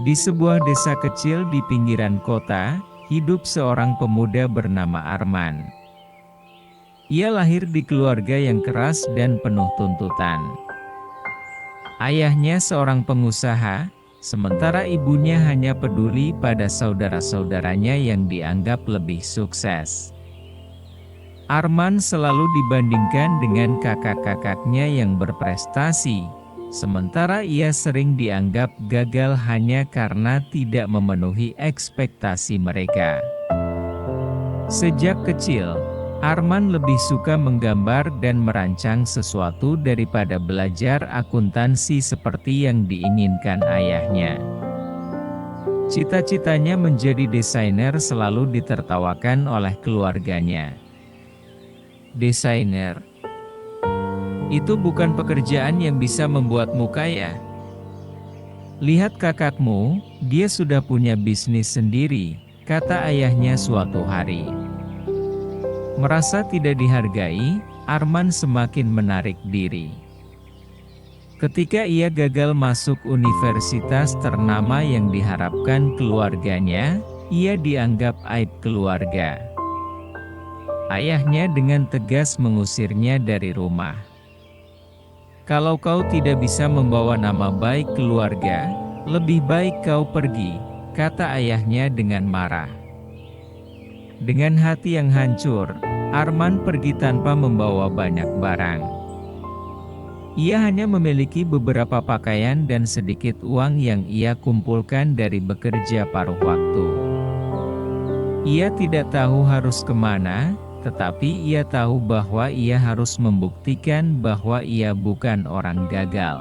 Di sebuah desa kecil di pinggiran kota, hidup seorang pemuda bernama Arman. Ia lahir di keluarga yang keras dan penuh tuntutan. Ayahnya seorang pengusaha, sementara ibunya hanya peduli pada saudara-saudaranya yang dianggap lebih sukses. Arman selalu dibandingkan dengan kakak-kakaknya yang berprestasi, sementara ia sering dianggap gagal hanya karena tidak memenuhi ekspektasi mereka. Sejak kecil, Arman lebih suka menggambar dan merancang sesuatu daripada belajar akuntansi seperti yang diinginkan ayahnya. Cita-citanya menjadi desainer selalu ditertawakan oleh keluarganya. Desainer, itu bukan pekerjaan yang bisa membuatmu kaya. Lihat kakakmu, dia sudah punya bisnis sendiri, kata ayahnya suatu hari. Merasa tidak dihargai, Arman semakin menarik diri. Ketika ia gagal masuk universitas ternama yang diharapkan keluarganya, ia dianggap aib keluarga. Ayahnya dengan tegas mengusirnya dari rumah. Kalau kau tidak bisa membawa nama baik keluarga, lebih baik kau pergi, kata ayahnya dengan marah. Dengan hati yang hancur, Arman pergi tanpa membawa banyak barang. Ia hanya memiliki beberapa pakaian dan sedikit uang yang ia kumpulkan dari bekerja paruh waktu. Ia tidak tahu harus kemana, tetapi ia tahu bahwa ia harus membuktikan bahwa ia bukan orang gagal.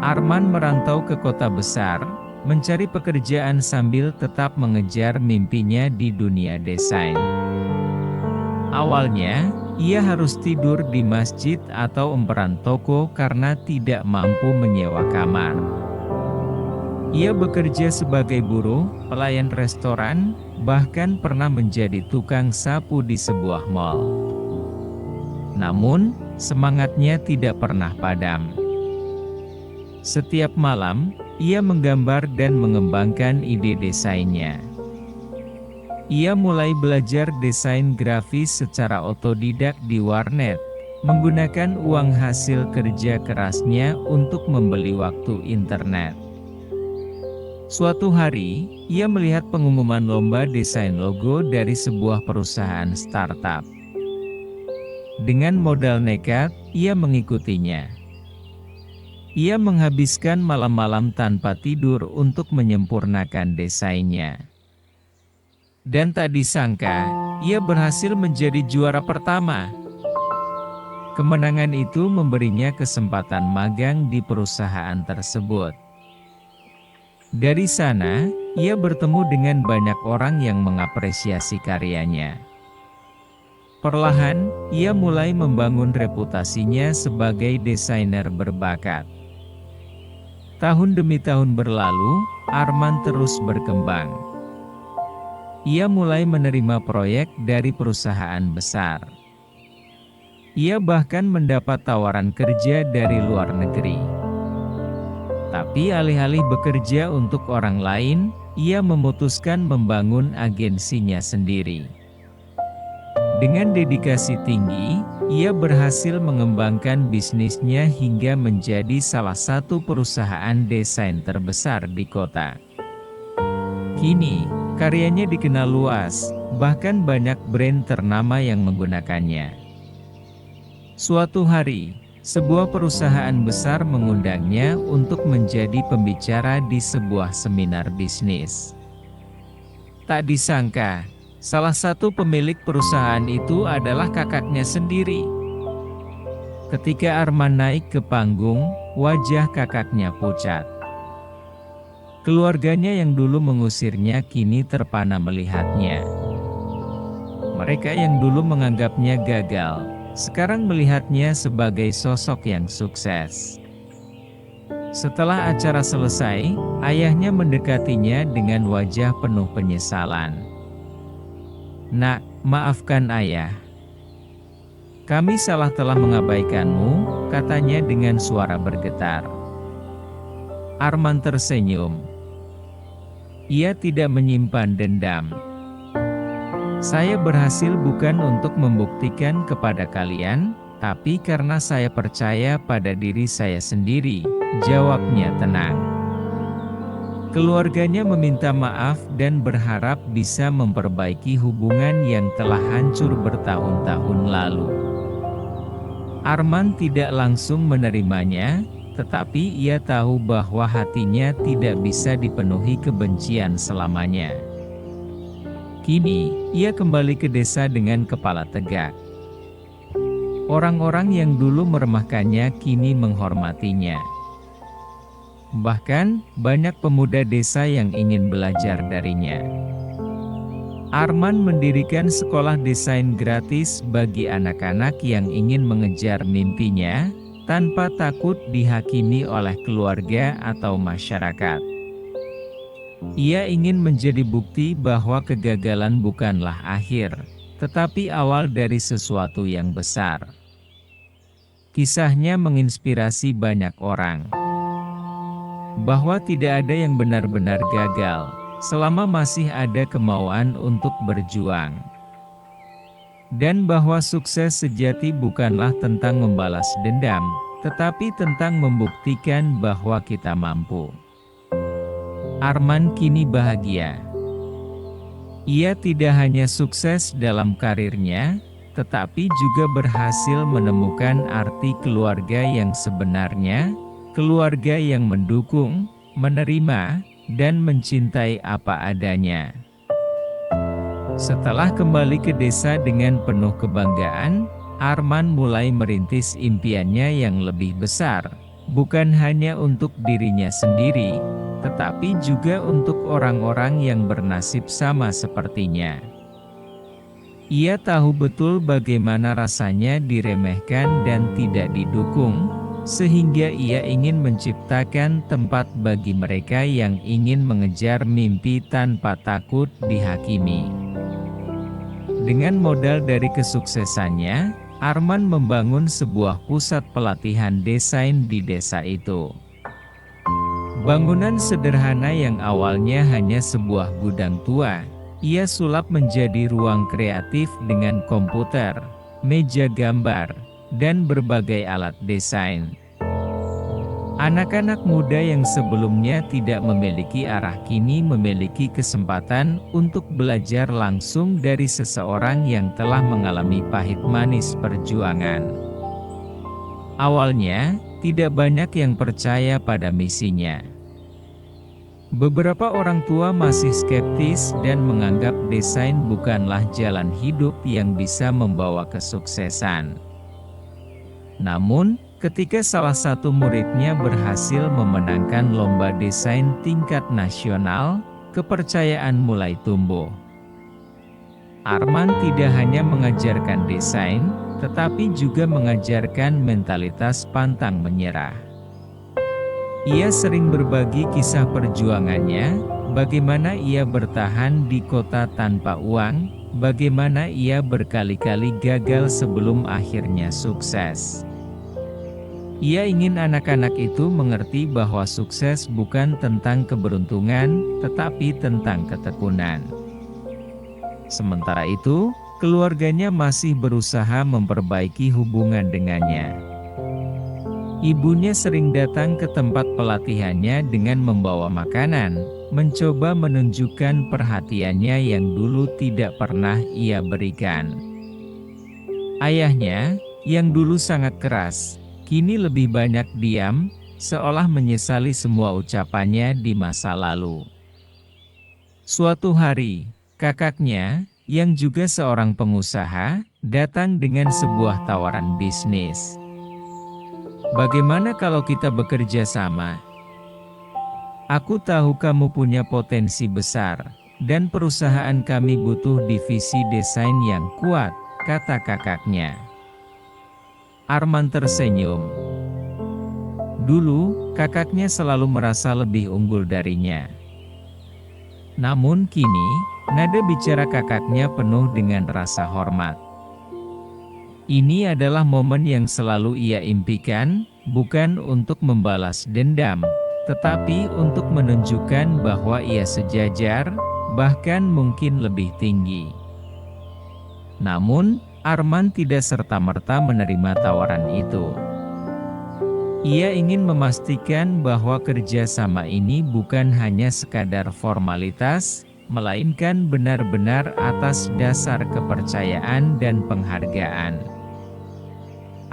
Arman merantau ke kota besar, mencari pekerjaan sambil tetap mengejar mimpinya di dunia desain. Awalnya, ia harus tidur di masjid atau emperan toko karena tidak mampu menyewa kamar. Ia bekerja sebagai buruh, pelayan restoran, bahkan pernah menjadi tukang sapu di sebuah mal. Namun, semangatnya tidak pernah padam. Setiap malam, ia menggambar dan mengembangkan ide desainnya. Ia mulai belajar desain grafis secara otodidak di warnet, menggunakan uang hasil kerja kerasnya untuk membeli waktu internet. Suatu hari, ia melihat pengumuman lomba desain logo dari sebuah perusahaan startup. Dengan modal nekat, ia mengikutinya. Ia menghabiskan malam-malam tanpa tidur untuk menyempurnakan desainnya. Dan tak disangka, ia berhasil menjadi juara pertama. Kemenangan itu memberinya kesempatan magang di perusahaan tersebut. Dari sana, ia bertemu dengan banyak orang yang mengapresiasi karyanya. Perlahan, ia mulai membangun reputasinya sebagai desainer berbakat. Tahun demi tahun berlalu, Arman terus berkembang. Ia mulai menerima proyek dari perusahaan besar. Ia bahkan mendapat tawaran kerja dari luar negeri. Tapi alih-alih bekerja untuk orang lain, ia memutuskan membangun agensinya sendiri. Dengan dedikasi tinggi, ia berhasil mengembangkan bisnisnya hingga menjadi salah satu perusahaan desain terbesar di kota. Kini, karyanya dikenal luas, bahkan banyak brand ternama yang menggunakannya. Suatu hari, sebuah perusahaan besar mengundangnya untuk menjadi pembicara di sebuah seminar bisnis. Tak disangka, salah satu pemilik perusahaan itu adalah kakaknya sendiri. Ketika Arman naik ke panggung, wajah kakaknya pucat. Keluarganya yang dulu mengusirnya kini terpana melihatnya. Mereka yang dulu menganggapnya gagal, sekarang melihatnya sebagai sosok yang sukses. Setelah acara selesai, ayahnya mendekatinya dengan wajah penuh penyesalan. "Nak, maafkan ayah. Kami salah telah mengabaikanmu," katanya dengan suara bergetar. Arman tersenyum. Ia tidak menyimpan dendam. Saya berhasil bukan untuk membuktikan kepada kalian, tapi karena saya percaya pada diri saya sendiri, jawabnya tenang. Keluarganya meminta maaf dan berharap bisa memperbaiki hubungan yang telah hancur bertahun-tahun lalu. Arman tidak langsung menerimanya, tetapi ia tahu bahwa hatinya tidak bisa dipenuhi kebencian selamanya. Kini, ia kembali ke desa dengan kepala tegak. Orang-orang yang dulu meremehkannya kini menghormatinya. Bahkan, banyak pemuda desa yang ingin belajar darinya. Arman mendirikan sekolah desain gratis bagi anak-anak yang ingin mengejar mimpinya, tanpa takut dihakimi oleh keluarga atau masyarakat. Ia ingin menjadi bukti bahwa kegagalan bukanlah akhir, tetapi awal dari sesuatu yang besar. Kisahnya menginspirasi banyak orang. Bahwa tidak ada yang benar-benar gagal, selama masih ada kemauan untuk berjuang. Dan bahwa sukses sejati bukanlah tentang membalas dendam, tetapi tentang membuktikan bahwa kita mampu. Arman kini bahagia. Ia tidak hanya sukses dalam karirnya, tetapi juga berhasil menemukan arti keluarga yang sebenarnya, keluarga yang mendukung, menerima, dan mencintai apa adanya. Setelah kembali ke desa dengan penuh kebanggaan, Arman mulai merintis impiannya yang lebih besar, bukan hanya untuk dirinya sendiri, tetapi juga untuk orang-orang yang bernasib sama sepertinya. Ia tahu betul bagaimana rasanya diremehkan dan tidak didukung, sehingga ia ingin menciptakan tempat bagi mereka yang ingin mengejar mimpi tanpa takut dihakimi. Dengan modal dari kesuksesannya, Arman membangun sebuah pusat pelatihan desain di desa itu. Bangunan sederhana yang awalnya hanya sebuah gudang tua, ia sulap menjadi ruang kreatif dengan komputer, meja gambar, dan berbagai alat desain. Anak-anak muda yang sebelumnya tidak memiliki arah kini memiliki kesempatan untuk belajar langsung dari seseorang yang telah mengalami pahit manis perjuangan. Awalnya, tidak banyak yang percaya pada misinya. Beberapa orang tua masih skeptis dan menganggap desain bukanlah jalan hidup yang bisa membawa kesuksesan. Namun, ketika salah satu muridnya berhasil memenangkan lomba desain tingkat nasional, kepercayaan mulai tumbuh. Arman tidak hanya mengajarkan desain, tetapi juga mengajarkan mentalitas pantang menyerah. Ia sering berbagi kisah perjuangannya, bagaimana ia bertahan di kota tanpa uang, bagaimana ia berkali-kali gagal sebelum akhirnya sukses. Ia ingin anak-anak itu mengerti bahwa sukses bukan tentang keberuntungan, tetapi tentang ketekunan. Sementara itu, keluarganya masih berusaha memperbaiki hubungan dengannya. Ibunya sering datang ke tempat pelatihannya dengan membawa makanan, mencoba menunjukkan perhatiannya yang dulu tidak pernah ia berikan. Ayahnya, yang dulu sangat keras, kini lebih banyak diam, seolah menyesali semua ucapannya di masa lalu. Suatu hari, kakaknya, yang juga seorang pengusaha, datang dengan sebuah tawaran bisnis. Bagaimana kalau kita bekerja sama? Aku tahu kamu punya potensi besar, dan perusahaan kami butuh divisi desain yang kuat, kata kakaknya. Arman tersenyum. Dulu, kakaknya selalu merasa lebih unggul darinya. Namun kini, nada bicara kakaknya penuh dengan rasa hormat. Ini adalah momen yang selalu ia impikan, bukan untuk membalas dendam, tetapi untuk menunjukkan bahwa ia sejajar, bahkan mungkin lebih tinggi. Namun, Arman tidak serta-merta menerima tawaran itu. Ia ingin memastikan bahwa kerjasama ini bukan hanya sekadar formalitas, melainkan benar-benar atas dasar kepercayaan dan penghargaan.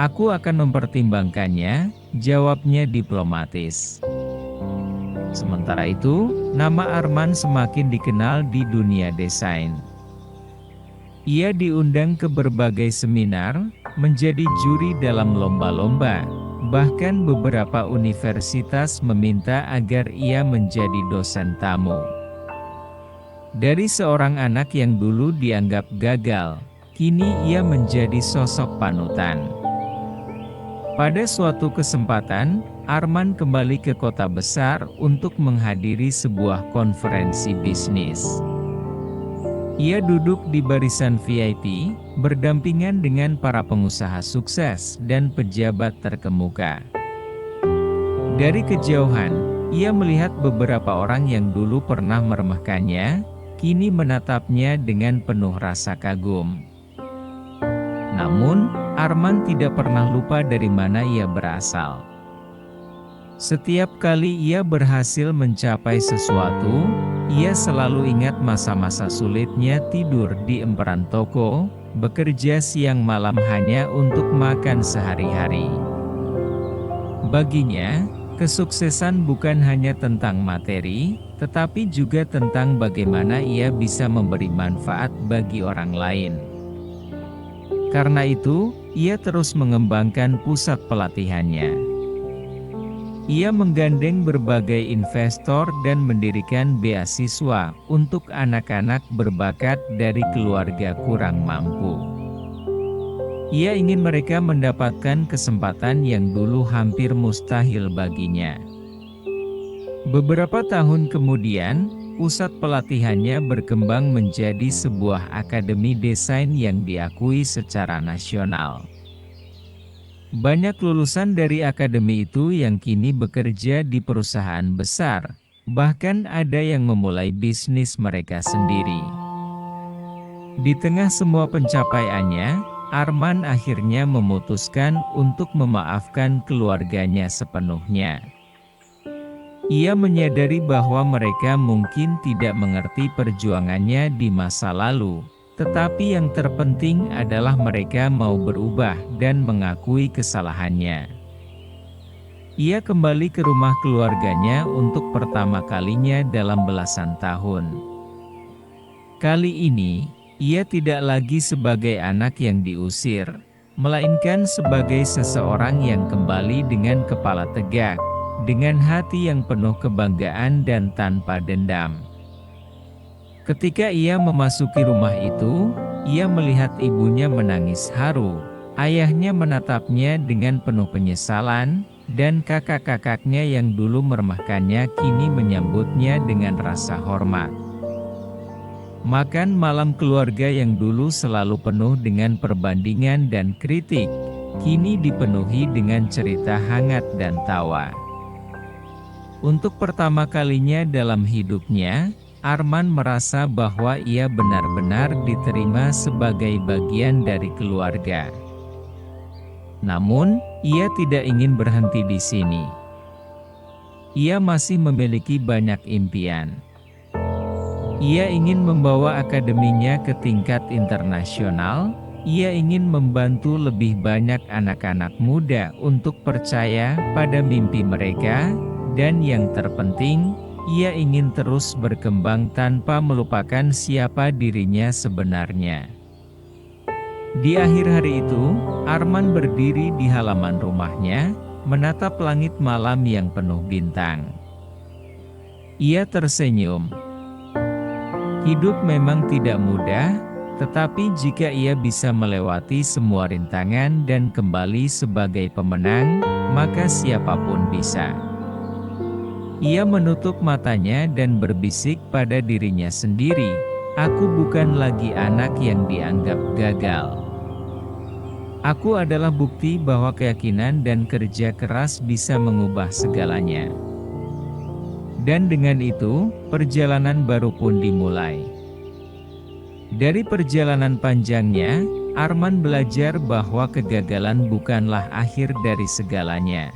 "Aku akan mempertimbangkannya," jawabnya diplomatis. Sementara itu, nama Arman semakin dikenal di dunia desain. Ia diundang ke berbagai seminar, menjadi juri dalam lomba-lomba. Bahkan beberapa universitas meminta agar ia menjadi dosen tamu. Dari seorang anak yang dulu dianggap gagal, kini ia menjadi sosok panutan. Pada suatu kesempatan, Arman kembali ke kota besar untuk menghadiri sebuah konferensi bisnis. Ia duduk di barisan VIP, berdampingan dengan para pengusaha sukses dan pejabat terkemuka. Dari kejauhan, ia melihat beberapa orang yang dulu pernah meremehkannya, kini menatapnya dengan penuh rasa kagum. Namun, Arman tidak pernah lupa dari mana ia berasal. Setiap kali ia berhasil mencapai sesuatu, ia selalu ingat masa-masa sulitnya tidur di emperan toko, bekerja siang malam hanya untuk makan sehari-hari. Baginya, kesuksesan bukan hanya tentang materi, tetapi juga tentang bagaimana ia bisa memberi manfaat bagi orang lain. Karena itu, ia terus mengembangkan pusat pelatihannya. Ia menggandeng berbagai investor dan mendirikan beasiswa untuk anak-anak berbakat dari keluarga kurang mampu. Ia ingin mereka mendapatkan kesempatan yang dulu hampir mustahil baginya. Beberapa tahun kemudian, pusat pelatihannya berkembang menjadi sebuah akademi desain yang diakui secara nasional. Banyak lulusan dari akademi itu yang kini bekerja di perusahaan besar, bahkan ada yang memulai bisnis mereka sendiri. Di tengah semua pencapaiannya, Arman akhirnya memutuskan untuk memaafkan keluarganya sepenuhnya. Ia menyadari bahwa mereka mungkin tidak mengerti perjuangannya di masa lalu. Tetapi yang terpenting adalah mereka mau berubah dan mengakui kesalahannya. Ia kembali ke rumah keluarganya untuk pertama kalinya dalam belasan tahun. Kali ini, ia tidak lagi sebagai anak yang diusir, melainkan sebagai seseorang yang kembali dengan kepala tegak, dengan hati yang penuh kebanggaan dan tanpa dendam. Ketika ia memasuki rumah itu, ia melihat ibunya menangis haru, ayahnya menatapnya dengan penuh penyesalan, dan kakak-kakaknya yang dulu meremehkannya kini menyambutnya dengan rasa hormat. Makan malam keluarga yang dulu selalu penuh dengan perbandingan dan kritik, kini dipenuhi dengan cerita hangat dan tawa. Untuk pertama kalinya dalam hidupnya, Arman merasa bahwa ia benar-benar diterima sebagai bagian dari keluarga. Namun, ia tidak ingin berhenti di sini. Ia masih memiliki banyak impian. Ia ingin membawa akademinya ke tingkat internasional. Ia ingin membantu lebih banyak anak-anak muda untuk percaya pada mimpi mereka, dan yang terpenting, ia ingin terus berkembang tanpa melupakan siapa dirinya sebenarnya. Di akhir hari itu, Arman berdiri di halaman rumahnya, menatap langit malam yang penuh bintang. Ia tersenyum. Hidup memang tidak mudah, tetapi jika ia bisa melewati semua rintangan dan kembali sebagai pemenang, maka siapapun bisa. Ia menutup matanya dan berbisik pada dirinya sendiri, "Aku bukan lagi anak yang dianggap gagal. Aku adalah bukti bahwa keyakinan dan kerja keras bisa mengubah segalanya." Dan dengan itu, perjalanan baru pun dimulai. Dari perjalanan panjangnya, Arman belajar bahwa kegagalan bukanlah akhir dari segalanya.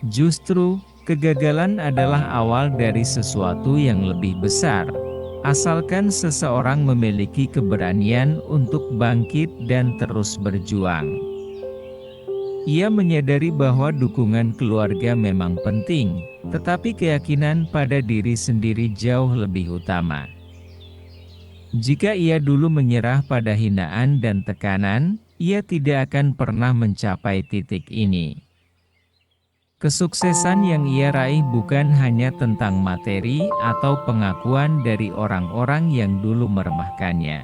Justru, kegagalan adalah awal dari sesuatu yang lebih besar, asalkan seseorang memiliki keberanian untuk bangkit dan terus berjuang. Ia menyadari bahwa dukungan keluarga memang penting, tetapi keyakinan pada diri sendiri jauh lebih utama. Jika ia dulu menyerah pada hinaan dan tekanan, ia tidak akan pernah mencapai titik ini. Kesuksesan yang ia raih bukan hanya tentang materi atau pengakuan dari orang-orang yang dulu meremehkannya.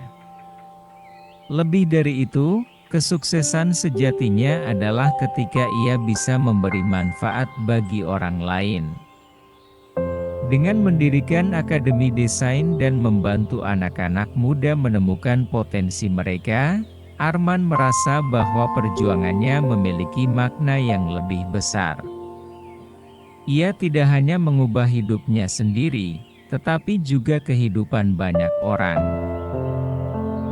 Lebih dari itu, kesuksesan sejatinya adalah ketika ia bisa memberi manfaat bagi orang lain. Dengan mendirikan akademi desain dan membantu anak-anak muda menemukan potensi mereka, Arman merasa bahwa perjuangannya memiliki makna yang lebih besar. Ia tidak hanya mengubah hidupnya sendiri, tetapi juga kehidupan banyak orang.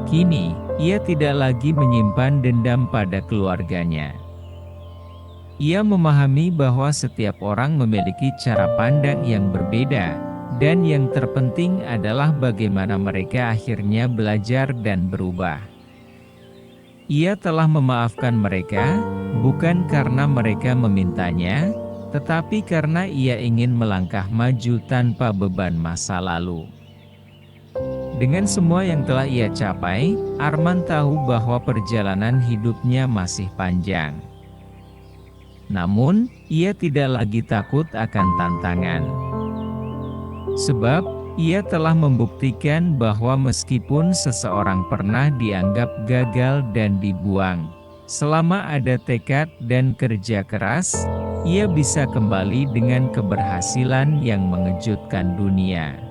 Kini, ia tidak lagi menyimpan dendam pada keluarganya. Ia memahami bahwa setiap orang memiliki cara pandang yang berbeda, dan yang terpenting adalah bagaimana mereka akhirnya belajar dan berubah. Ia telah memaafkan mereka, bukan karena mereka memintanya, tetapi karena ia ingin melangkah maju tanpa beban masa lalu. Dengan semua yang telah ia capai, Arman tahu bahwa perjalanan hidupnya masih panjang. Namun, ia tidak lagi takut akan tantangan. Sebab, ia telah membuktikan bahwa meskipun seseorang pernah dianggap gagal dan dibuang, selama ada tekad dan kerja keras, ia bisa kembali dengan keberhasilan yang mengejutkan dunia.